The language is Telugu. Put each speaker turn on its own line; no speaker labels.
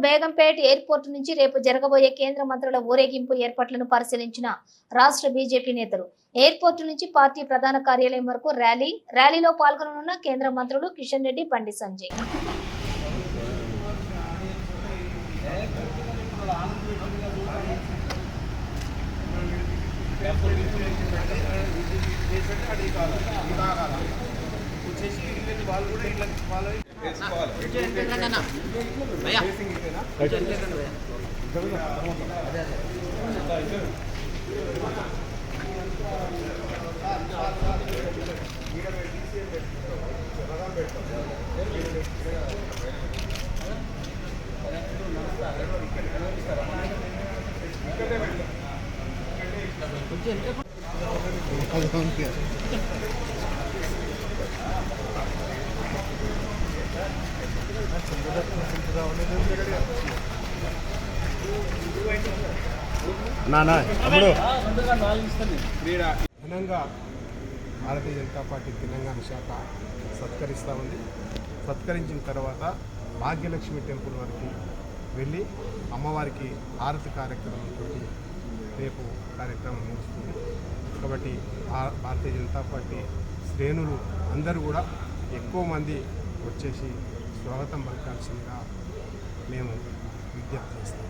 బేగంపేట్ ఎయిర్పోర్ట్ నుంచి రేపు జరగబోయే కేంద్ర మంత్రుల ఊరేగింపు ఏర్పాట్లను పరిశీలించిన రాష్ట్ర బీజేపీ నేతలు ఎయిర్పోర్ట్ నుంచి పార్టీ ప్రధాన కార్యాలయం వరకు ర్యాలీలో పాల్గొననున్న కేంద్ర మంత్రులు కిషన్ రెడ్డి, బండి సంజయ్.
ఘనంగా భారతీయ జనతా పార్టీ తెలంగాణ శాఖ సత్కరిస్తూ ఉంది. సత్కరించిన తర్వాత భాగ్యలక్ష్మి టెంపుల్ వరకు వెళ్ళి అమ్మవారికి హారతి కార్యక్రమంతో రేపు కార్యక్రమం ముగుస్తుంది. కాబట్టి భారతీయ జనతా పార్టీ శ్రేణులు అందరూ కూడా ఎక్కువ మంది వచ్చేసి స్వాగతం పలకాల్సిందిగా మేము విజ్ఞప్తి చేస్తాం.